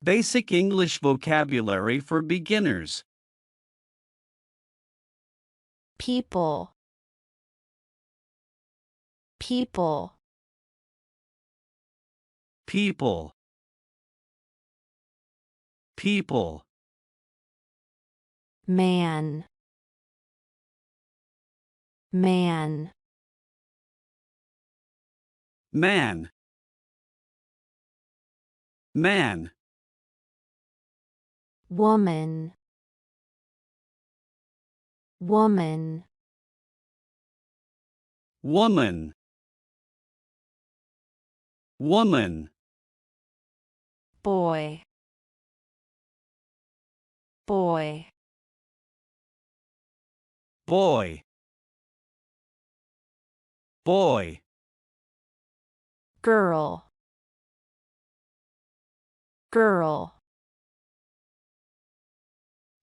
Basic English vocabulary for beginners. people, people, People. People. man, man, Man. Man. woman, woman, Woman. Woman. boy, boy, Boy. Boy. girl, girl,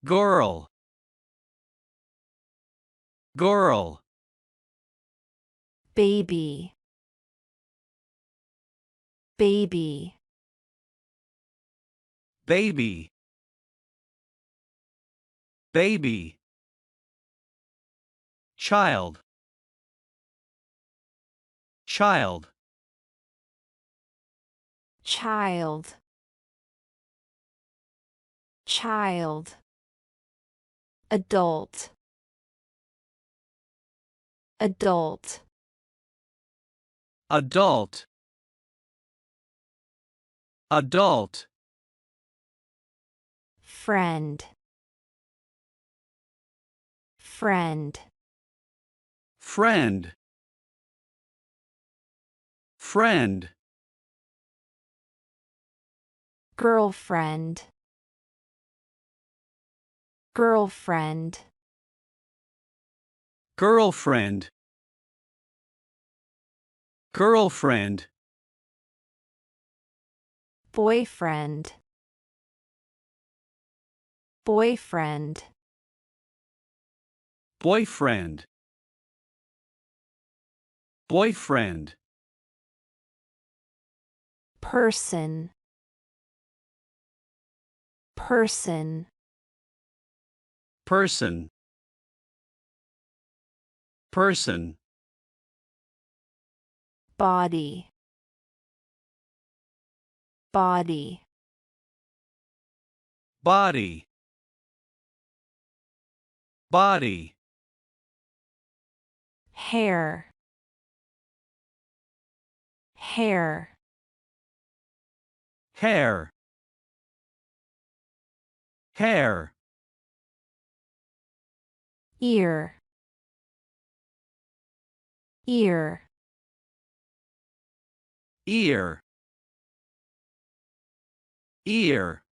Girl. Girl. baby, baby, Baby. Baby. Child. Child. child, child, adult, adult, Adult. Adult. friend, friend, Friend. Friend. girlfriend, girlfriend, Girlfriend. Girlfriend. boyfriend, boyfriend, Boyfriend. Boyfriend. person, person, Person. Person. body, body, Body. Body. hair, hair, Hair. Hair. ear, ear, Ear. Ear.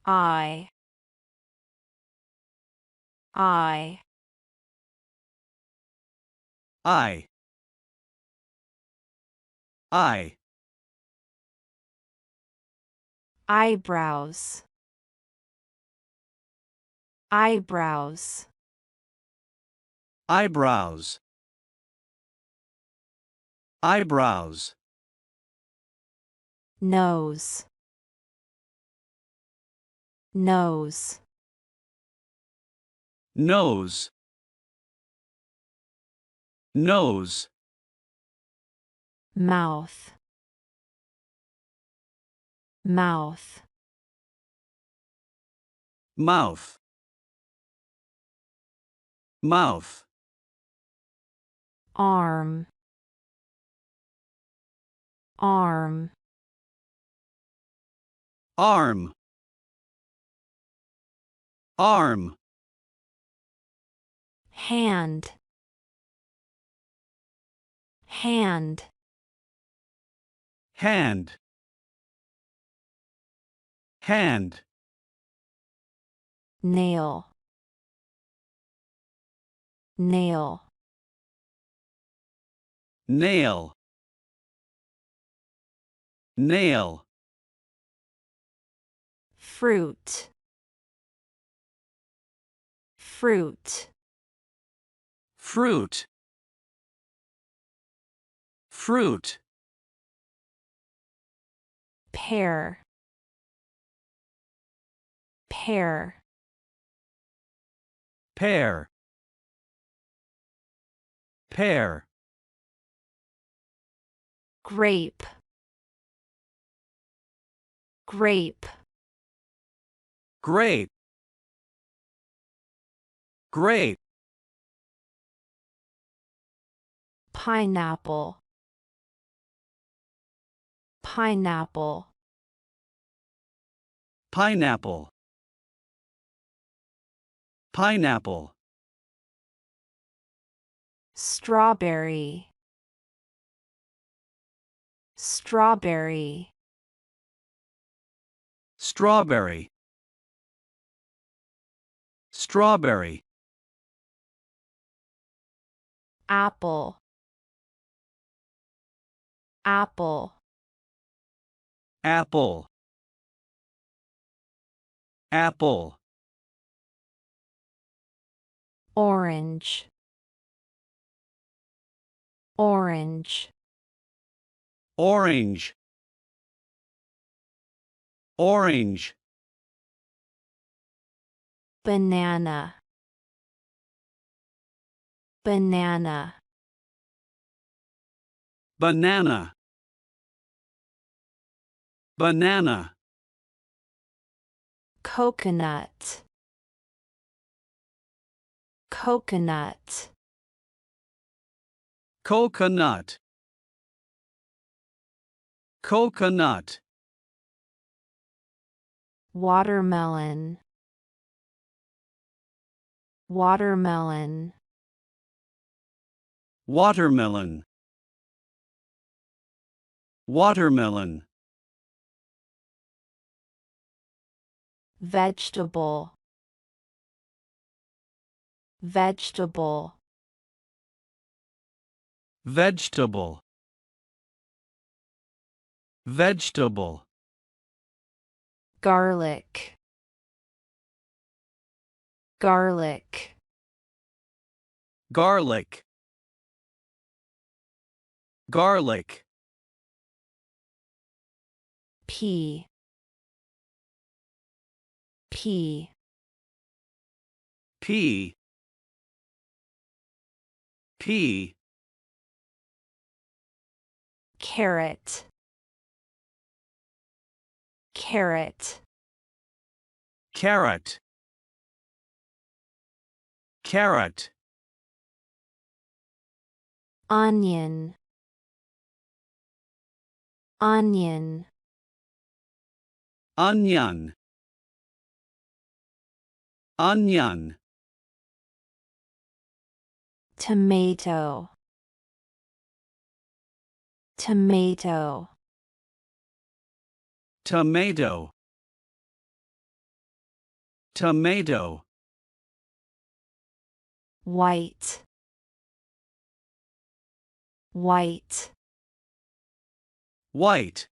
eye, eye, Eye. Eye. eyebrows, eyebrows, Eyebrows. Eyebrows. nose, nose, Nose. Nose. mouth, mouth, Mouth. Mouth. arm, arm, Arm. Arm. hand, hand, Hand. Hand. nail, nail, Nail. Nail. fruit, fruit, Fruit. Fruit. pear, pear, pear, pear, grape, grape, grape, grape, pineapple, pineapple, pineapple, pineapple, strawberry, strawberry, strawberry, strawberry, apple, apple, apple, apple, orange, orange, orange, orange, banana, banana, banana, banana, coconut, coconut, coconut, coconut, watermelon, watermelon, watermelon, watermelon, vegetable, vegetable, vegetable, vegetable, garlic, garlic, garlic, garlic, pea, pea, pea, pea, carrot, carrot, carrot, carrot, onion, onion, onion, onion, tomato, tomato, tomato, tomato, white, white, white,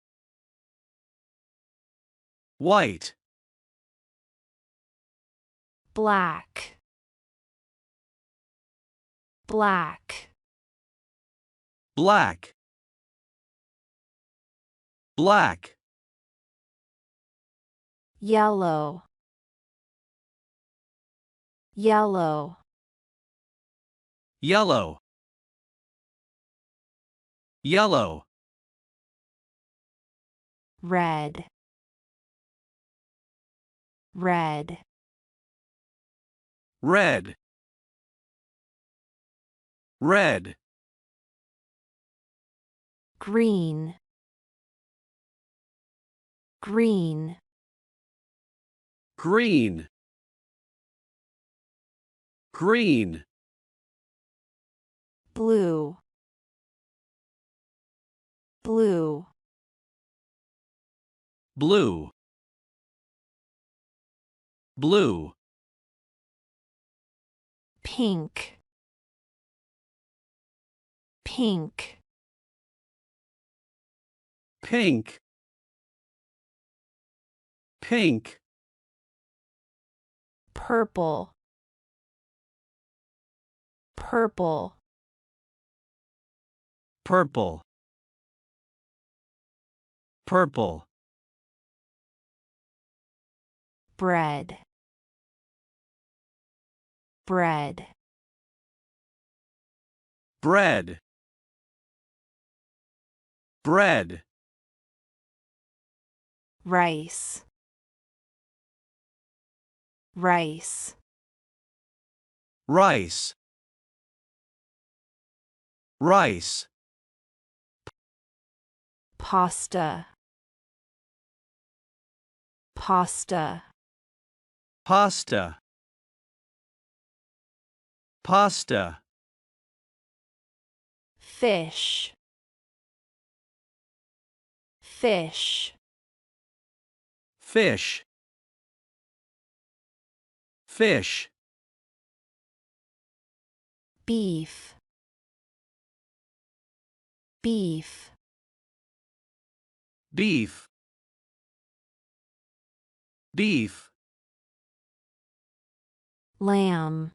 white, black, black, black, black, yellow, yellow, yellow, yellow, red, red, red, red, green, green, green, green, blue, blue, blue, blue, pink, pink, pink, pink, purple, purple, purple, purple, bread, bread, bread, bread, rice, rice, rice, rice, pasta, pasta, pasta, pasta, fish, fish, fish, fish, beef, beef, beef, beef, lamb,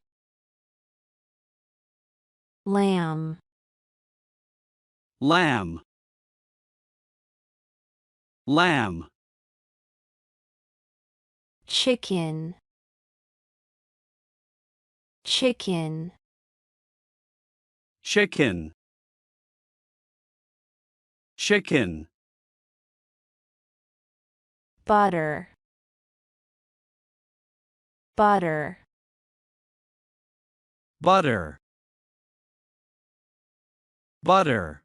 lamb, lamb, lamb, chicken, chicken, chicken, chicken, butter, butter, butter, butter,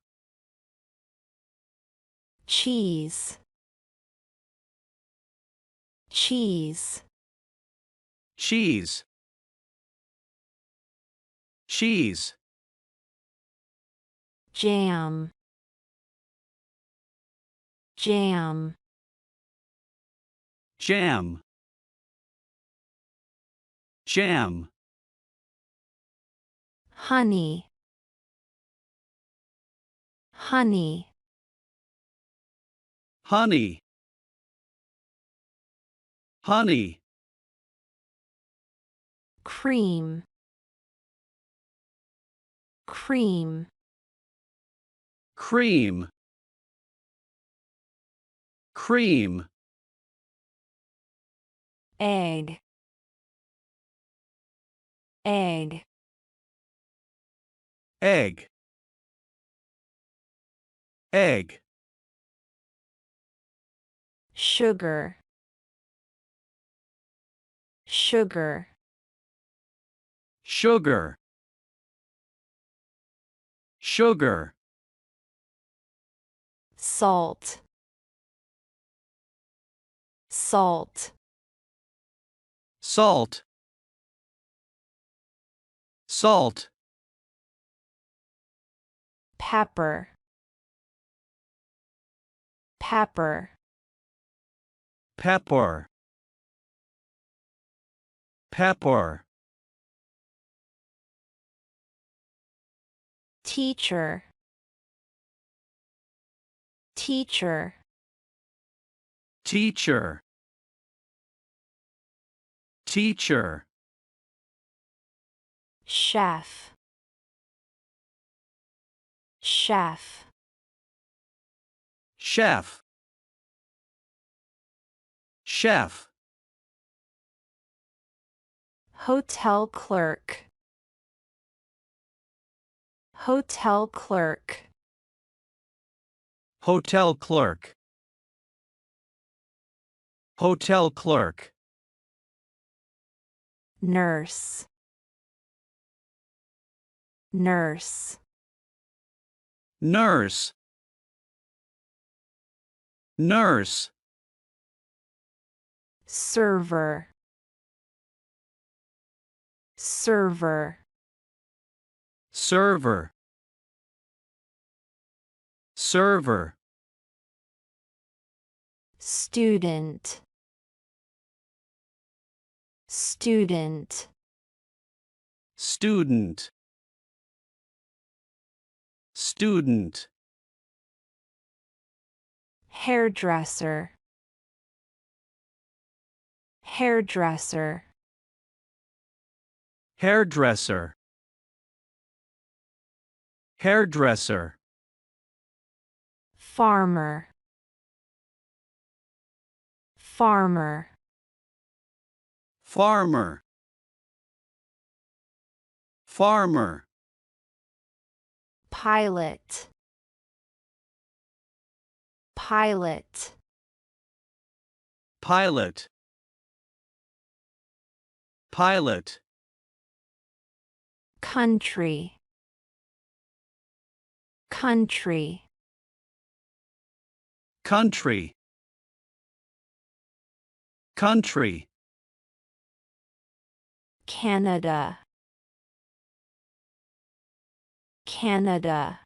cheese, cheese, cheese, cheese, jam, jam, jam, jam, honey, honey, honey, honey, cream, cream, cream, cream, egg, egg, egg, egg, sugar, sugar, sugar, sugar, salt, salt, salt, salt, pepper, pepper, pepper, pepper, teacher, teacher, teacher, teacher, chef, chef, chef, chef, hotel clerk, hotel clerk, hotel clerk, hotel clerk, nurse, nurse, nurse, nurse, server, server, server, server, student, student, student, student, hairdresser, hairdresser, hairdresser, hairdresser, farmer, farmer, farmer, farmer, pilot, pilot, pilot, pilot, country, country, country, country, Canada, Canada,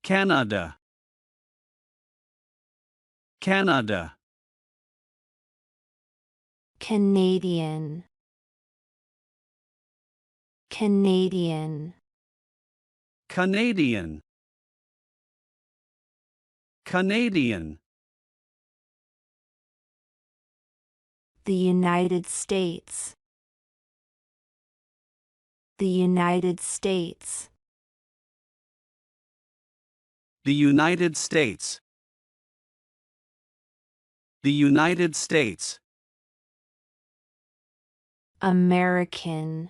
Canada, Canada, Canadian, Canadian, Canadian, Canadian, the United States, the United States, the United States, the United States, American,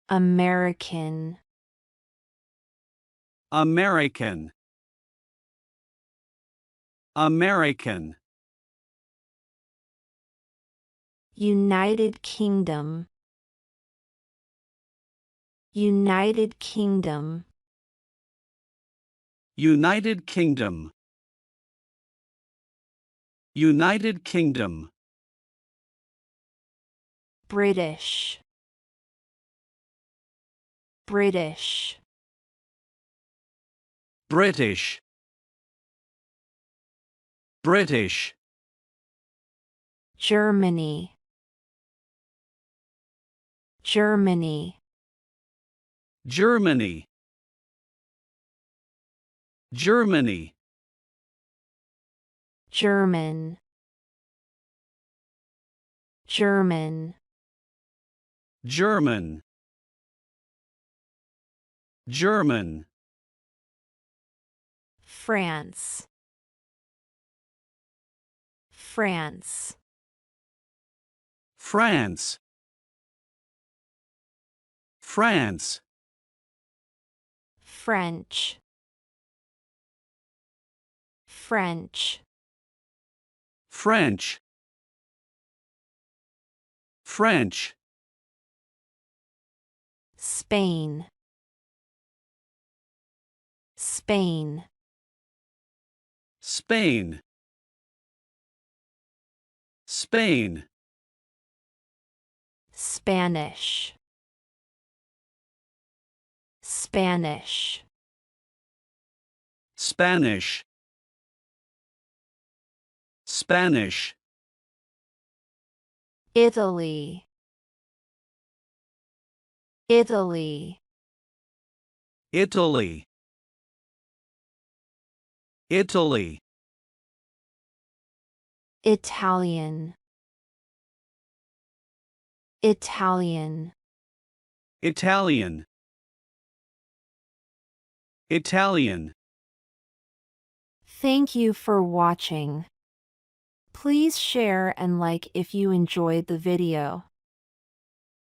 American, American, American, United Kingdom, United Kingdom, United Kingdom, United Kingdom, British, British, British, British, Germany, Germany, Germany, Germany, German, German, German, German, France, France, France, France, French, French, French, French, Spain, Spain, Spain, Spain, Spanish, Spanish, Spanish, Spanish, Italy, Italy, Italy, Italy, Italian, Italian, Italian, Italian. Thank you for watching. Please share and like if you enjoyed the video.